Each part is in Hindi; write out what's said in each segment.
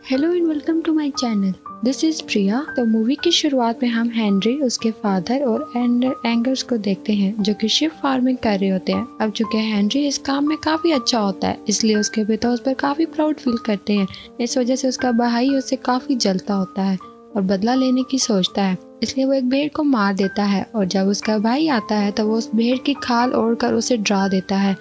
Hello and welcome to my channel. This is Priya. तो मूवी की शुरुआत में हम हेनरी, उसके फादर और एंगर्स को देखते हैं जो कि शिप फार्मिंग कर रहे होते हैं। अब चूंकि हेनरी इस काम में काफ़ी अच्छा होता है, इसलिए उसके पिता उस पर काफ़ी प्राउड फील करते हैं। इस वजह से उसका भाई उससे काफ़ी जलता होता है और बदला लेने की सोचता है, इसलिए वो एक भेड़ को मार देता है। और जब उसका भाई आता है तो वो उस भेड़ की खाल ओढ़कर उसे डरा देता है,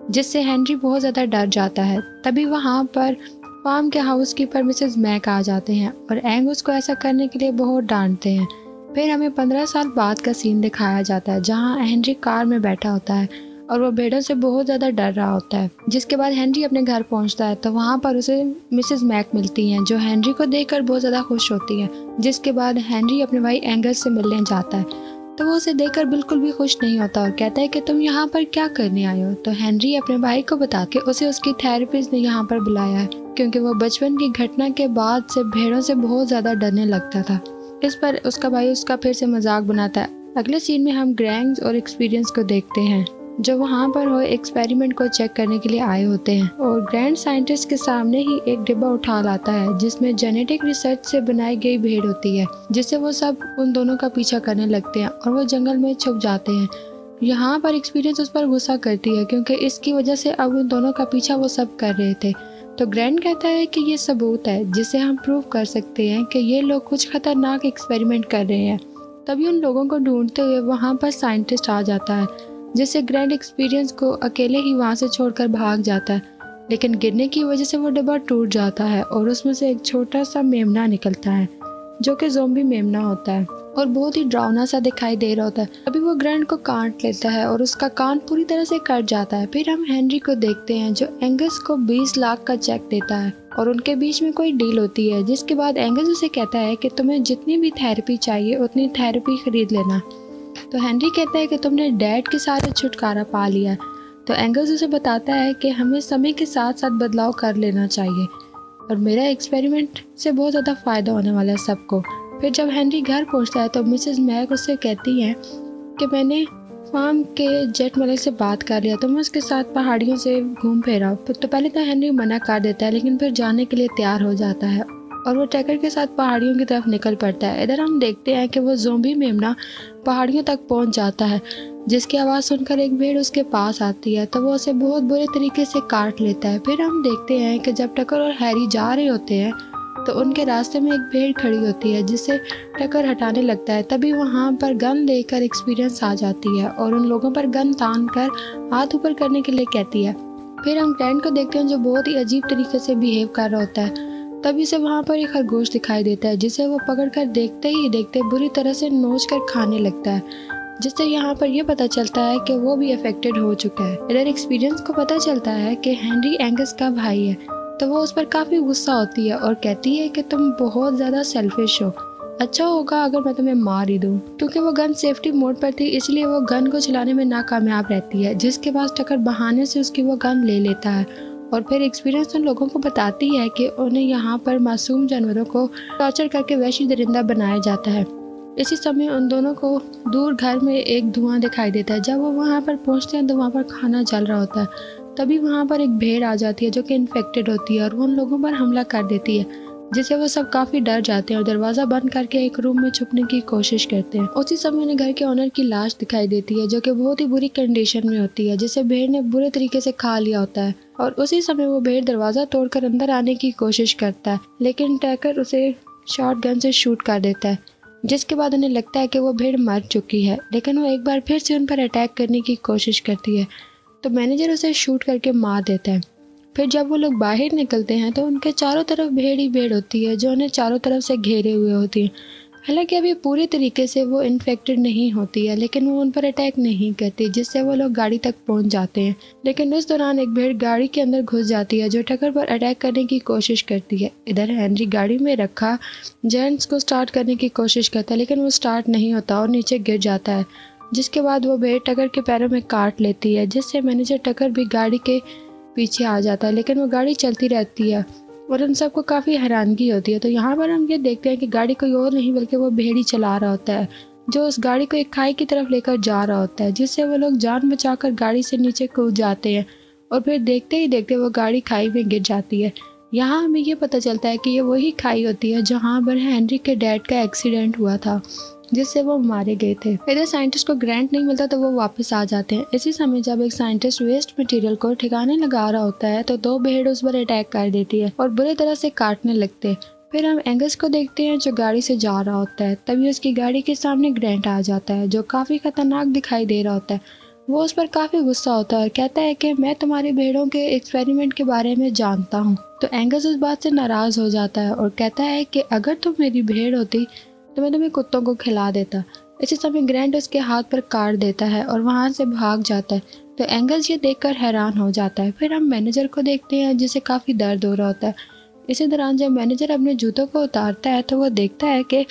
जिससे हेनरी बहुत ज़्यादा डर जाता है। तभी वहाँ पर फार्म के हाउसकीपर मिसेस मैक आ जाते हैं और एंगस को ऐसा करने के लिए बहुत डांटते हैं। फिर हमें 15 साल बाद का सीन दिखाया जाता है जहां हेनरी कार में बैठा होता है और वो भेड़ों से बहुत ज़्यादा डर रहा होता है। जिसके बाद हेनरी अपने घर पहुंचता है तो वहां पर उसे मिसेस मैक मिलती हैं, जो हेनरी को देखकर बहुत ज़्यादा खुश होती है। जिसके बाद हेनरी अपने भाई एंगस से मिलने जाता है तो वो उसे देखकर बिल्कुल भी खुश नहीं होता और कहता है कि तुम यहाँ पर क्या करने आए हो। तो हेनरी अपने भाई को बता के उसे उसकी थेरेपिस्ट ने यहाँ पर बुलाया है, क्योंकि वो बचपन की घटना के बाद से भेड़ों से बहुत ज़्यादा डरने लगता था। इस पर उसका भाई उसका फिर से मजाक बनाता है। अगले सीन में हम ग्रैंग्स और एक्सपीरियंस को देखते हैं, जो वहाँ पर वो एक्सपेरिमेंट को चेक करने के लिए आए होते हैं। और ग्रैंड साइंटिस्ट के सामने ही एक डिब्बा उठा लाता है जिसमें जेनेटिक रिसर्च से बनाई गई भेड़ होती है, जिससे वो सब उन दोनों का पीछा करने लगते हैं और वो जंगल में छुप जाते हैं। यहाँ पर एक्सपीरियंस उस पर गुस्सा करती है, क्योंकि इसकी वजह से अब उन दोनों का पीछा वो सब कर रहे थे। तो ग्रैंड कहता है कि ये सबूत है जिससे हम प्रूव कर सकते हैं कि ये लोग कुछ खतरनाक एक्सपेरिमेंट कर रहे हैं। तभी उन लोगों को ढूंढते हुए वहाँ पर साइंटिस्ट आ जाता है, जिससे ग्रैंड एक्सपीरियंस को अकेले ही वहाँ से छोड़कर भाग जाता है। लेकिन गिरने की वजह से वो डिब्बा टूट जाता है और उसमें से एक छोटा सा मेमना निकलता है, जो कि ज़ोंबी मेमना होता है और बहुत ही डरावना सा दिखाई दे रहा होता है। अभी वो ग्रैंड को काट लेता है और उसका कान पूरी तरह से कट जाता है। फिर हम हेनरी को देखते हैं, जो एंगस को 20 लाख का चेक देता है और उनके बीच में कोई डील होती है। जिसके बाद एंगस उसे कहता है कि तुम्हें जितनी भी थेरेपी चाहिए उतनी थेरेपी खरीद लेना। तो हेनरी कहता है कि तुमने डैड के साथ छुटकारा पा लिया। तो एंगस उसे बताता है कि हमें समय के साथ साथ बदलाव कर लेना चाहिए और मेरा एक्सपेरिमेंट से बहुत ज़्यादा फ़ायदा होने वाला है सबको। फिर जब हेनरी घर पहुंचता है तो मिसेस मैक उससे कहती हैं कि मैंने फार्म के जेट मलिक से बात कर लिया, तुम उसके साथ पहाड़ियों से घूम फिर आओ। तो पहले तो हेनरी मना कर देता है, लेकिन फिर जाने के लिए तैयार हो जाता है और वो टैकर के साथ पहाड़ियों की तरफ निकल पड़ता है। इधर हम देखते हैं कि वो ज़ोंबी मेमना पहाड़ियों तक पहुंच जाता है, जिसकी आवाज़ सुनकर एक भेड़ उसके पास आती है तो वो उसे बहुत बुरे तरीके से काट लेता है। फिर हम देखते हैं कि जब टकर और हैरी जा रहे होते हैं तो उनके रास्ते में एक भेड़ खड़ी होती है, जिससे टकर हटाने लगता है। तभी वहाँ पर गन लेकर एक्सपीरियंस आ जाती है और उन लोगों पर गन तान कर हाथ ऊपर करने के लिए कहती है। फिर हम ग्रैंड को देखते हैं, जो बहुत ही अजीब तरीके से बिहेव कर रहा होता है। तभी से वहाँ पर एक खरगोश दिखाई देता है, जिसे वो पकड़कर देखते ही देखते बुरी तरह से नोच कर खाने लगता है, जिससे यहाँ पर यह पता चलता है कि वो भी अफेक्टेड हो चुका है। इधर एक्सपीरियंस को पता चलता है कि हेनरी एंगस का भाई है, तो वो उस पर काफ़ी गुस्सा होती है और कहती है कि तुम बहुत ज़्यादा सेल्फिश हो, अच्छा होगा अगर मैं तुम्हें मार ही दूँ। क्योंकि वो गन सेफ्टी मोड पर थी, इसलिए वो गन को चलाने में नाकामयाब रहती है, जिसके बाद टकर बहाने से उसकी वो गन ले लेता है। और फिर एक्सपीरियंस उन लोगों को बताती है कि उन्हें यहाँ पर मासूम जानवरों को टॉर्चर करके वहशी दरिंदा बनाया जाता है। इसी समय उन दोनों को दूर घर में एक धुआं दिखाई देता है। जब वो वहाँ पर पहुँचते हैं तो वहाँ पर खाना जल रहा होता है। तभी वहाँ पर एक भेड़ आ जाती है जो कि इन्फेक्टेड होती है और वो उन लोगों पर हमला कर देती है, जिससे वो सब काफ़ी डर जाते हैं और दरवाज़ा बंद करके एक रूम में छुपने की कोशिश करते हैं। उसी समय उन्हें घर के ओनर की लाश दिखाई देती है, जो कि बहुत ही बुरी कंडीशन में होती है, जिसे भेड़ ने बुरे तरीके से खा लिया होता है। और उसी समय वो भेड़ दरवाज़ा तोड़कर अंदर आने की कोशिश करता है, लेकिन टैकर उसे शॉर्ट गन से शूट कर देता है, जिसके बाद उन्हें लगता है कि वो भेड़ मर चुकी है। लेकिन वो एक बार फिर से उन पर अटैक करने की कोशिश करती है, तो मैनेजर उसे शूट करके मार देता है। फिर जब वो लोग बाहर निकलते हैं तो उनके चारों तरफ भेड़ ही भेड़ होती है, जो उन्हें चारों तरफ से घेरे हुए होती है। हालांकि अभी पूरी तरीके से वो इन्फेक्टेड नहीं होती है, लेकिन वो उन पर अटैक नहीं करती, जिससे वो लोग गाड़ी तक पहुंच जाते हैं। लेकिन उस दौरान एक भेड़ गाड़ी के अंदर घुस जाती है, जो टकर पर अटैक करने की कोशिश करती है। इधर हेनरी गाड़ी में रखा जेंट्स को स्टार्ट करने की कोशिश करता है, लेकिन वो स्टार्ट नहीं होता और नीचे गिर जाता है, जिसके बाद वो भेड़ टकर के पैरों में काट लेती है, जिससे मैनेजर टकर भी गाड़ी के पीछे आ जाता है। लेकिन वो गाड़ी चलती रहती है और उन सबको काफ़ी हैरानगी होती है। तो यहाँ पर हम ये देखते हैं कि गाड़ी कोई और नहीं बल्कि वो भेड़ ही चला रहा होता है, जो उस गाड़ी को एक खाई की तरफ लेकर जा रहा होता है, जिससे वो लोग जान बचाकर गाड़ी से नीचे कूद जाते हैं और फिर देखते ही देखते वो गाड़ी खाई में गिर जाती है, यहाँ हमें ये पता चलता है कि ये वही खाई होती है जहाँ पर हेनरी के डैड का एक्सीडेंट हुआ था, जिससे वो मारे गए थे। इधर साइंटिस्ट को ग्रांट नहीं मिलता तो वो वापस आ जाते हैं। इसी समय जब एक साइंटिस्ट वेस्ट मटेरियल को ठिकाने लगा रहा होता है तो 2 भेड़ उस पर अटैक कर देती है और बुरी तरह से काटने लगते हैं। फिर हम एंगस को देखते हैं जो गाड़ी से जा रहा होता है। तभी उसकी गाड़ी के सामने ग्रांट आ जाता है जो काफी खतरनाक दिखाई दे रहा होता है। वो उस पर काफी गुस्सा होता है और कहता है कि मैं तुम्हारी भेड़ों के एक्सपेरिमेंट के बारे में जानता हूँ। तो एंगस उस बात से नाराज हो जाता है और कहता है कि अगर तुम मेरी भेड़ होती तो मैं तुम्हें कुत्तों को खिला देता। इसी समय ग्रांट उसके हाथ पर काट देता है और वहां से भाग जाता है। तो एंगस ये देखकर हैरान हो जाता है। फिर हम मैनेजर को देखते हैं जिसे काफी दर्द हो रहा होता है। इसी दौरान जब मैनेजर अपने जूतों को उतारता है तो वो देखता है कि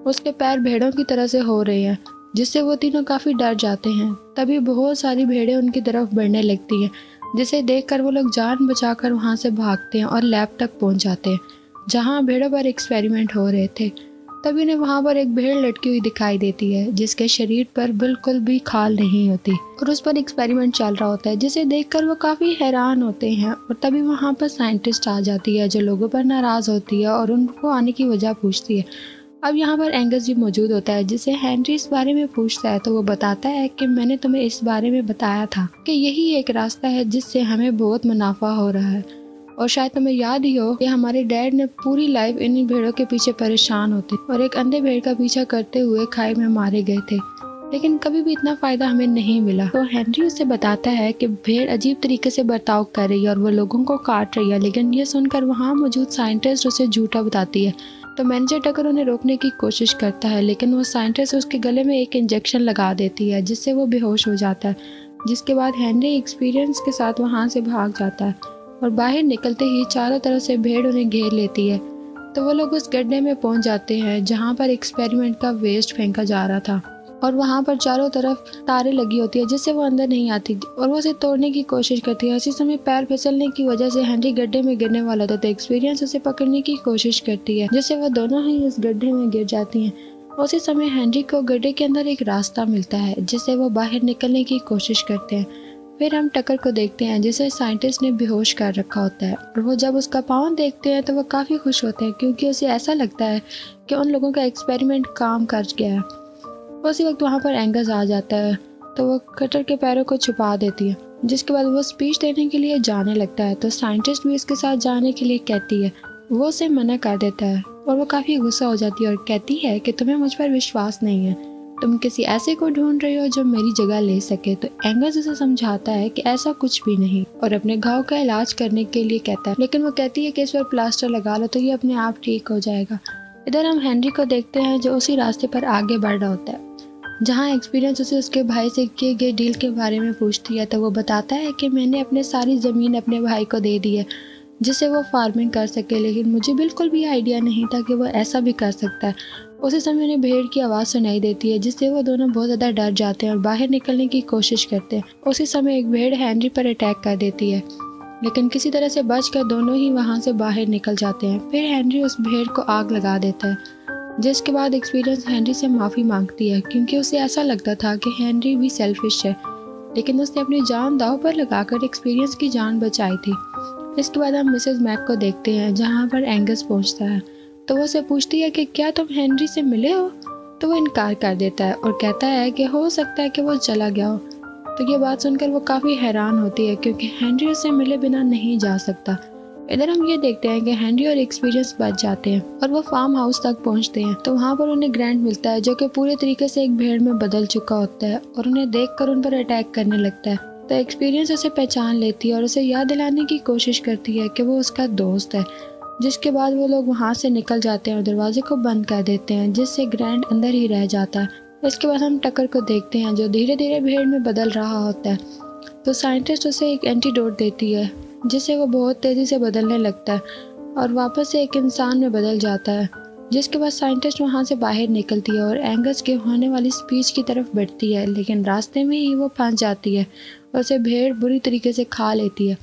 उसके पैर भेड़ों की तरह से हो रहे हैं, जिससे वो तीनों काफी डर जाते हैं। तभी बहुत सारी भेड़ें उनकी तरफ बढ़ने लगती हैं, जिसे देखकर वो लोग जान बचाकर वहां से भागते हैं और लैब तक पहुंच जाते हैं जहां भेड़ों पर एक्सपेरिमेंट हो रहे थे। तभी उन्हें वहां पर एक भेड़ लटकी हुई दिखाई देती है जिसके शरीर पर बिल्कुल भी खाल नहीं होती और उस पर एक्सपेरिमेंट चल रहा होता है, जिसे देखकर वो काफी हैरान होते हैं। और तभी वहां पर साइंटिस्ट आ जाती है जो लोगों पर नाराज होती है और उनको आने की वजह पूछती है। अब यहाँ पर एंगस भी मौजूद होता है जिसे हेनरी इस बारे में पूछता है तो वो बताता है कि मैंने तुम्हें इस बारे में बताया था कि यही एक रास्ता है जिससे हमें बहुत मुनाफा हो रहा है। और शायद तुम्हें याद ही हो कि हमारे डैड ने पूरी लाइफ इन्हीं भेड़ों के पीछे परेशान होते और एक अंधे भेड़ का पीछा करते हुए खाई में मारे गए थे, लेकिन कभी भी इतना फायदा हमें नहीं मिला। तो हेनरी उसे बताता है कि भेड़ अजीब तरीके से बर्ताव कर रही है और वो लोगों को काट रही है, लेकिन ये सुनकर वहाँ मौजूद साइंटिस्ट उसे झूठा बताती है। तो मैनेजर टकर उन्हें रोकने की कोशिश करता है, लेकिन वो साइंटिस्ट उसके गले में एक इंजेक्शन लगा देती है जिससे वो बेहोश हो जाता है। जिसके बाद हेनरी एक्सपीरियंस के साथ वहाँ से भाग जाता है और बाहर निकलते ही चारों तरफ से भेड़ उन्हें घेर लेती है। तो वो लोग उस गड्ढे में पहुंच जाते हैं जहाँ पर एक्सपेरिमेंट का वेस्ट फेंका जा रहा था और वहाँ पर चारों तरफ तारें लगी होती है जिससे वो अंदर नहीं आती और वो उसे तोड़ने की कोशिश करती है। इसी समय पैर फिसलने की वजह से हेनरी गड्ढे में गिरने वाला था, तो एक्सपीरियंस उसे पकड़ने की कोशिश करती है जिससे वो दोनों ही उस गड्ढे में गिर जाती हैं। उसी समय हेनरी को गड्ढे के अंदर एक रास्ता मिलता है जिससे वो बाहर निकलने की कोशिश करते हैं। फिर हम टकर को देखते हैं जिसे साइंटिस्ट ने बेहोश कर रखा होता है और वो जब उसका पाँव देखते हैं तो वो काफ़ी खुश होते हैं क्योंकि उसे ऐसा लगता है कि उन लोगों का एक्सपेरिमेंट काम कर गया है। उसी वक्त वहाँ पर एंगस आ जाता है तो वो कटर के पैरों को छुपा देती है, जिसके बाद वो स्पीच देने के लिए जाने लगता है। तो साइंटिस्ट भी उसके साथ जाने के लिए कहती है, वो उसे मना कर देता है और वो काफ़ी गुस्सा हो जाती है और कहती है कि तुम्हें मुझ पर विश्वास नहीं है, तुम किसी ऐसे को ढूंढ रही हो जो मेरी जगह ले सके। तो एंगस उसे समझाता है कि ऐसा कुछ भी नहीं और अपने घाव का इलाज करने के लिए कहता है, लेकिन वो कहती है कि इस पर प्लास्टर लगा लो तो ये अपने आप ठीक हो जाएगा। इधर हम हेनरी को देखते हैं जो उसी रास्ते पर आगे बढ़ रहा होता है जहाँ एक्सपीरियंस उसे उसके भाई से किए गए डील के बारे में पूछती है। तो वो बताता है कि मैंने अपने सारी ज़मीन अपने भाई को दे दी है जिससे वो फार्मिंग कर सके, लेकिन मुझे बिल्कुल भी आइडिया नहीं था कि वो ऐसा भी कर सकता है। उसी समय उन्हें भेड़ की आवाज़ सुनाई देती है जिससे वो दोनों बहुत ज़्यादा डर जाते हैं और बाहर निकलने की कोशिश करते हैं। उसी समय एक भेड़ हेनरी पर अटैक कर देती है, लेकिन किसी तरह से बचकर दोनों ही वहाँ से बाहर निकल जाते हैं। फिर हेनरी उस भेड़ को आग लगा देता है, जिसके बाद एक्सपीरियंस हेनरी से माफ़ी मांगती है क्योंकि उसे ऐसा लगता था कि हेनरी भी सेल्फिश है, लेकिन उसने अपनी जान दांव पर लगाकर एक्सपीरियंस की जान बचाई थी। इसके बाद हम मिसेस मैक को देखते हैं जहाँ पर एंगस पहुँचता है। तो वो उसे पूछती है कि क्या तुम हेनरी से मिले हो? तो वो इनकार कर देता है और कहता है कि हो सकता है कि वो चला गया हो। तो ये बात सुनकर वो काफ़ी हैरान होती है क्योंकि हेनरी उससे मिले बिना नहीं जा सकता। इधर हम ये देखते हैं कि हेनरी और एक्सपीरियंस बच जाते हैं और वो फार्म हाउस तक पहुंचते हैं। तो वहाँ पर उन्हें ग्रांट मिलता है जो कि पूरे तरीके से एक भेड़ में बदल चुका होता है और उन्हें देखकर उन पर अटैक करने लगता है। तो एक्सपीरियंस उसे पहचान लेती है और उसे याद दिलाने की कोशिश करती है कि वो उसका दोस्त है, जिसके बाद वो लोग वहाँ से निकल जाते हैं और दरवाजे को बंद कर देते हैं जिससे ग्रांट अंदर ही रह जाता है। इसके बाद हम टकर को देखते हैं जो धीरे धीरे भेड़ में बदल रहा होता है। तो साइंटिस्ट उसे एक एंटीडोट देती है जिससे वो बहुत तेज़ी से बदलने लगता है और वापस से एक इंसान में बदल जाता है। जिसके बाद साइंटिस्ट वहाँ से बाहर निकलती है और एंगस के होने वाली स्पीच की तरफ बढ़ती है, लेकिन रास्ते में ही वो फंस जाती है और उसे भेड़ बुरी तरीके से खा लेती है।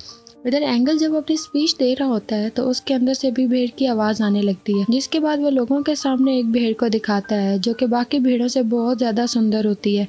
इधर एंगस जब अपनी स्पीच दे रहा होता है तो उसके अंदर से भी भेड़ की आवाज़ आने लगती है, जिसके बाद वो लोगों के सामने एक भेड़ को दिखाता है जो कि बाकी भेड़ों से बहुत ज़्यादा सुंदर होती है।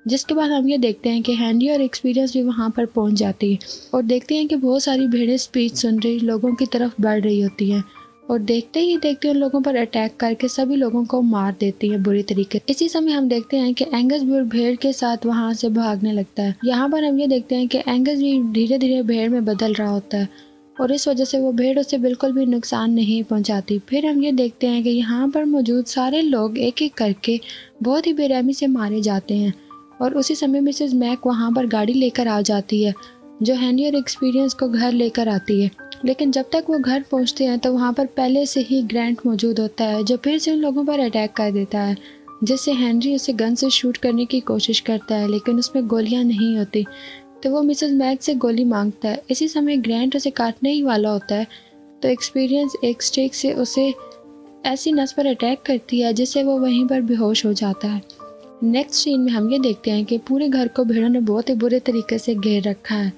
जिसके बाद हम ये देखते हैं कि हैंडी और एक्सपीरियंस भी वहाँ पर पहुँच जाती है और देखते हैं कि बहुत सारी भेड़ें स्पीच सुन रही लोगों की तरफ बढ़ रही होती हैं और देखते ही देखते उन लोगों पर अटैक करके सभी लोगों को मार देती है बुरी तरीके। इसी समय हम देखते हैं कि एंगस भी भेड़ के साथ वहाँ से भागने लगता है। यहाँ पर हम ये देखते हैं कि एंगस भी धीरे धीरे भेड़ में बदल रहा होता है और इस वजह से वो भेड़ उसे बिल्कुल भी नुकसान नहीं पहुंचाती। फिर हम ये देखते हैं कि यहाँ पर मौजूद सारे लोग एक एक करके बहुत ही बेरहमी से मारे जाते हैं और उसी समय मिसेस मैक वहाँ पर गाड़ी लेकर आ जाती है जो हैंडी और एक्सपीरियंस को घर लेकर आती है। लेकिन जब तक वो घर पहुँचते हैं तो वहाँ पर पहले से ही ग्रैंट मौजूद होता है जो फिर से उन लोगों पर अटैक कर देता है, जिससे हैंनरी उसे गन से शूट करने की कोशिश करता है लेकिन उसमें गोलियाँ नहीं होती तो वो मिसेस मैक से गोली मांगता है। इसी समय ग्रैंट उसे काटने ही वाला होता है तो एक्सपीरियंस एक स्टिक से उसे ऐसी नस पर अटैक करती है जिससे वो वहीं पर बेहोश हो जाता है। नेक्स्ट सीन में हम ये देखते हैं कि पूरे घर को भेड़ों ने बहुत ही बुरे तरीके से घेर रखा है,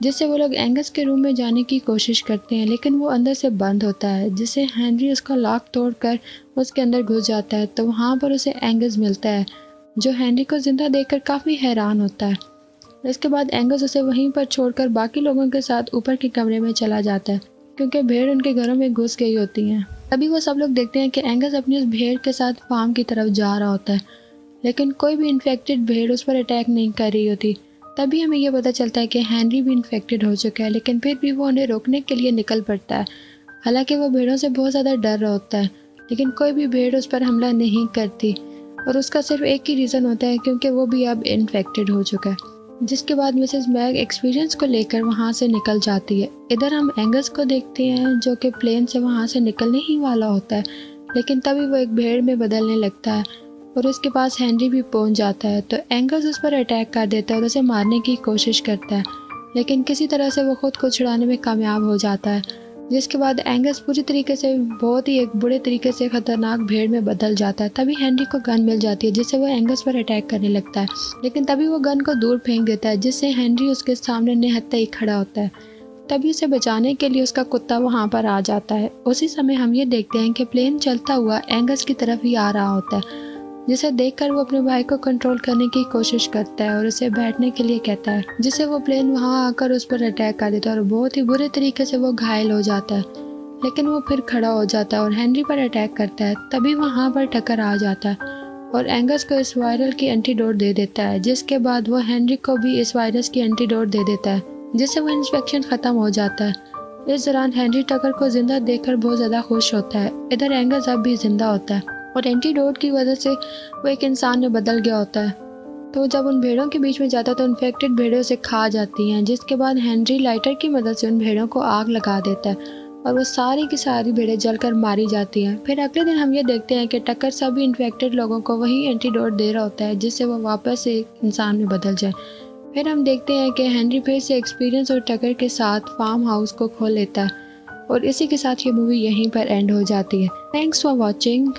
जिससे वो लोग एंगस के रूम में जाने की कोशिश करते हैं लेकिन वो अंदर से बंद होता है, जिससे हैंनरी उसका लॉक तोड़कर उसके अंदर घुस जाता है तो वहाँ पर उसे एंगस मिलता है जो हैंनरी को जिंदा देखकर काफ़ी हैरान होता है। इसके बाद एंगस उसे वहीं पर छोड़कर बाकी लोगों के साथ ऊपर के कमरे में चला जाता है क्योंकि भेड़ उनके घरों में घुस गई होती हैं। तभी वो सब लोग देखते हैं कि एंगस अपनी उस भेड़ के साथ फार्म की तरफ जा रहा होता है लेकिन कोई भी इन्फेक्टेड भेड़ उस पर अटैक नहीं कर रही होती। तभी हमें यह पता चलता है कि हैंनरी भी इन्फेक्टेड हो चुका है लेकिन फिर भी वो उन्हें रोकने के लिए निकल पड़ता है। हालांकि वो भेड़ों से बहुत ज़्यादा डर रहा होता है लेकिन कोई भी भेड़ उस पर हमला नहीं करती और उसका सिर्फ एक ही रीज़न होता है क्योंकि वो भी अब इन्फेक्टेड हो चुका है। जिसके बाद मिसेस मैक एक्सपीरियंस को लेकर वहाँ से निकल जाती है। इधर हम एंगस को देखते हैं जो कि प्लेन से वहाँ से निकलने ही वाला होता है लेकिन तभी वो एक भेड़ में बदलने लगता है और उसके पास हैंनरी भी पहुंच जाता है तो एंगस उस पर अटैक कर देता है और उसे मारने की कोशिश करता है लेकिन किसी तरह से वो खुद को छुड़ाने में कामयाब हो जाता है। जिसके बाद एंगस पूरी तरीके से बहुत ही एक बुरे तरीके से ख़तरनाक भेड़ में बदल जाता है। तभी हैंनरी को गन मिल जाती है जिससे वो एंगस पर अटैक करने लगता है लेकिन तभी वो गन को दूर फेंक देता है जिससे हैंनरी उसके सामने निहत्था ही खड़ा होता है। तभी उसे बचाने के लिए उसका कुत्ता वहाँ पर आ जाता है। उसी समय हम ये देखते हैं कि प्लेन चलता हुआ एंगस की तरफ ही आ रहा होता है, जिसे देखकर वो अपने भाई को कंट्रोल करने की कोशिश करता है और उसे बैठने के लिए कहता है, जिससे वो प्लेन वहां आकर उस पर अटैक कर देता है और बहुत ही बुरे तरीके से वो घायल हो जाता है। लेकिन वो फिर खड़ा हो जाता है और हैंनरी पर अटैक करता है। तभी वहां पर टक्कर आ जाता है और एंगस को इस वायरल की एंटीडोट दे देता है, जिसके बाद वो हैंनरी को भी इस वायरस की एंटीडोट दे देता है, जिससे वो इन्फेक्शन खत्म हो जाता है। इस दौरान हैंनरी टक्कर को जिंदा देखकर बहुत ज़्यादा खुश होता है। इधर एंगस अब भी जिंदा होता है और एंटीडोट की वजह से वो एक इंसान में बदल गया होता है। तो जब उन भेड़ों के बीच में जाता है तो इन्फेक्टेड भेड़ों से खा जाती हैं, जिसके बाद हैंनरी लाइटर की मदद से उन भेड़ों को आग लगा देता है और वो सारी की सारी भेड़ें जलकर मारी जाती हैं। फिर अगले दिन हम ये देखते हैं कि टक्कर सभी इन्फेक्टेड लोगों को वही एंटीडोट दे रहा होता है जिससे वो वापस एक इंसान में बदल जाए। फिर हम देखते हैं कि हैंनरी फिर से एक्सपीरियंस और टक्कर के साथ फार्म हाउस को खोल लेता है और इसी के साथ ये मूवी यहीं पर एंड हो जाती है। Thanks for watching.